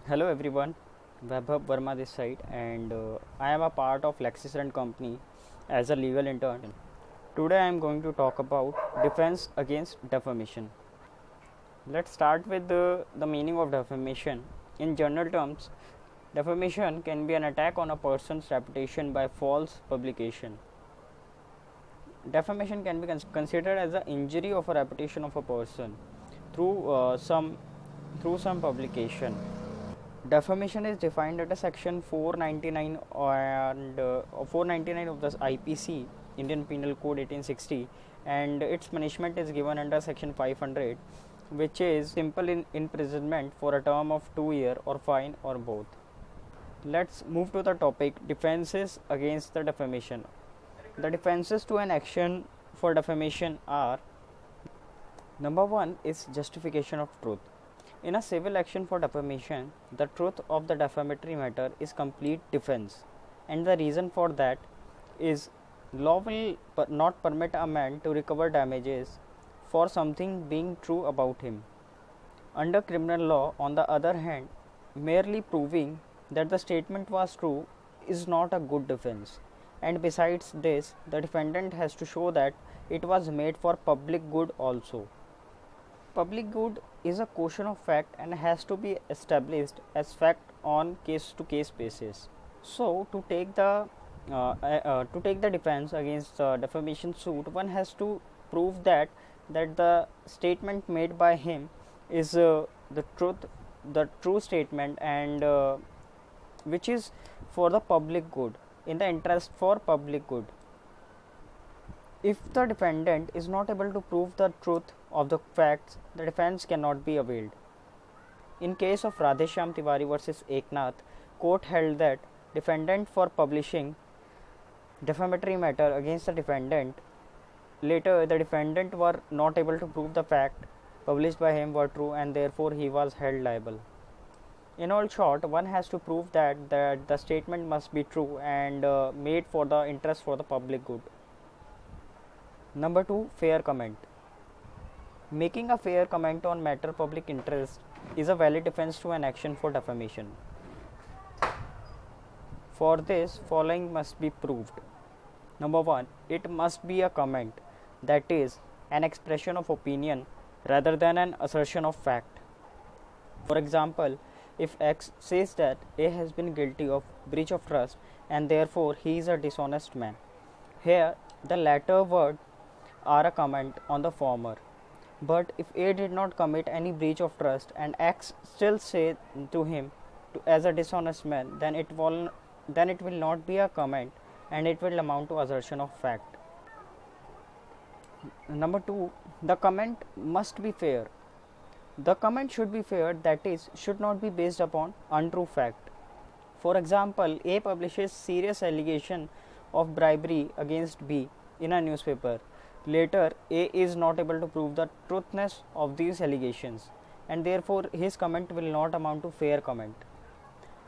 Hello everyone, Vaibhav Verma this side, and I am a part of Lexis and Company as a legal intern. Today I am going to talk about defense against defamation. Let's start with the meaning of defamation. In general terms, defamation can be an attack on a person's reputation by false publication. Defamation can be considered as an injury of a reputation of a person through some publication. Defamation is defined under section 499 and 499 of the IPC, Indian Penal Code 1860, and its punishment is given under section 500, which is simple imprisonment for a term of 2 years or fine or both. Let's move to the topic defenses against the defamation. The defenses to an action for defamation are: number one is justification of truth. In a civil action for defamation, the truth of the defamatory matter is complete defense, and the reason for that is law will not permit a man to recover damages for something being true about him. Under criminal law, on the other hand, merely proving that the statement was true is not a good defense, and besides this, the defendant has to show that it was made for public good also. Public good is a question of fact and has to be established as fact on case to case basis. So to take the defense against the defamation suit, one has to prove that the statement made by him is the true statement, and which is for the public good, in the interest for public good. If the defendant is not able to prove the truth of the facts, the defense cannot be availed. In case of Radheshyam Tiwari versus Eknath, court held that defendant for publishing defamatory matter against the defendant. Later, the defendant were not able to prove the fact published by him were true, and therefore he was held liable. In all short, one has to prove that the statement must be true and made for the interest for the public good. Number two, fair comment. Making a fair comment on matter public interest is a valid defense to an action for defamation. For this, following must be proved. Number one, it must be a comment, that is, an expression of opinion rather than an assertion of fact. For example, if X says that A has been guilty of breach of trust and therefore he is a dishonest man, here the latter word are a comment on the former. But if A did not commit any breach of trust and X still say to him as a dishonest man, then it will not be a comment and it will amount to assertion of fact. Number two, the comment must be fair. The comment should be fair, that is, should not be based upon untrue fact. For example, A publishes serious allegation of bribery against B in a newspaper. Later, A is not able to prove the truthness of these allegations, and therefore his comment will not amount to fair comment.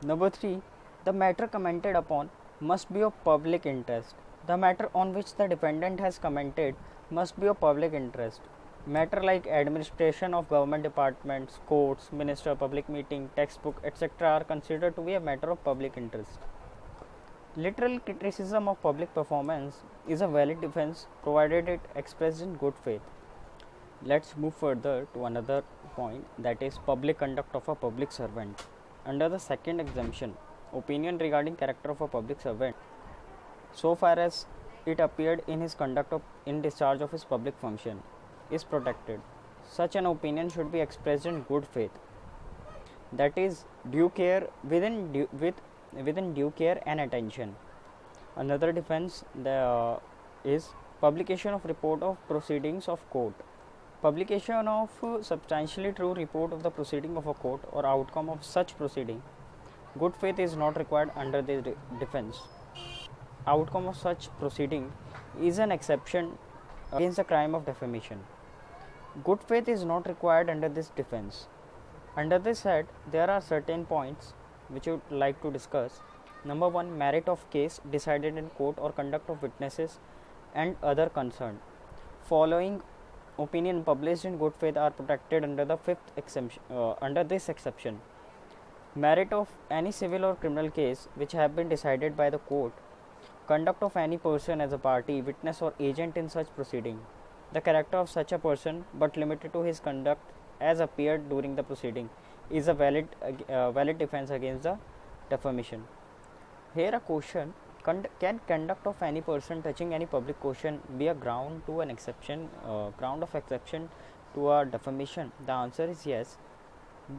Number three, the matter commented upon must be of public interest. The matter on which the defendant has commented must be of public interest. Matter like administration of government departments, courts, minister, public meeting, textbook, etc. are considered to be a matter of public interest. Literal criticism of public performance is a valid defense provided it expressed in good faith. Let's move further to another point, that is public conduct of a public servant. Under the second exemption, opinion regarding character of a public servant, so far as it appeared in his conduct in discharge of his public function, is protected. Such an opinion should be expressed in good faith, that is due care within due care and attention. Another defense is publication of report of proceedings of court. Publication of substantially true report of the proceeding of a court or outcome of such proceeding. Good faith is not required under this defense. Outcome of such proceeding is an exception against the crime of defamation. Good faith is not required under this defense. Under this head, there are certain points which I would like to discuss. Number one, merit of case decided in court or conduct of witnesses and other concerned. Following opinion published in good faith are protected under the fifth exemption. Under this exception, Merit of any civil or criminal case which have been decided by the court. Conduct of any person as a party, witness or agent in such proceeding. The character of such a person, but limited to his conduct as appeared during the proceeding, is a valid defense against the defamation. Here a question: can conduct of any person touching any public question be a ground of exception to a defamation? The answer is yes.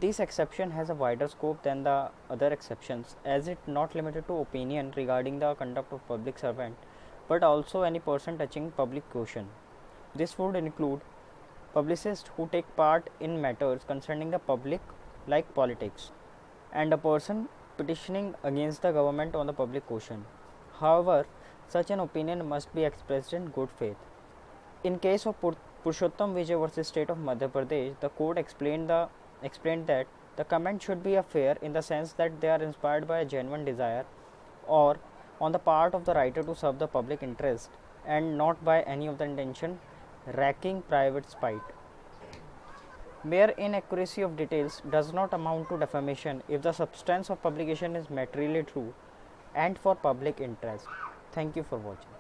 This exception has a wider scope than the other exceptions, as it not limited to opinion regarding the conduct of public servant, but also any person touching public question. This would include publicists who take part in matters concerning the public, like politics, and a person petitioning against the government on the public question. However, such an opinion must be expressed in good faith. In case of Purushottam Vijay versus State of Madhya Pradesh, the court explained that the comment should be fair in the sense that they are inspired by a genuine desire or on the part of the writer to serve the public interest and not by any of the intention racking private spite. Mere inaccuracy of details does not amount to defamation if the substance of publication is materially true and for public interest. Thank you for watching.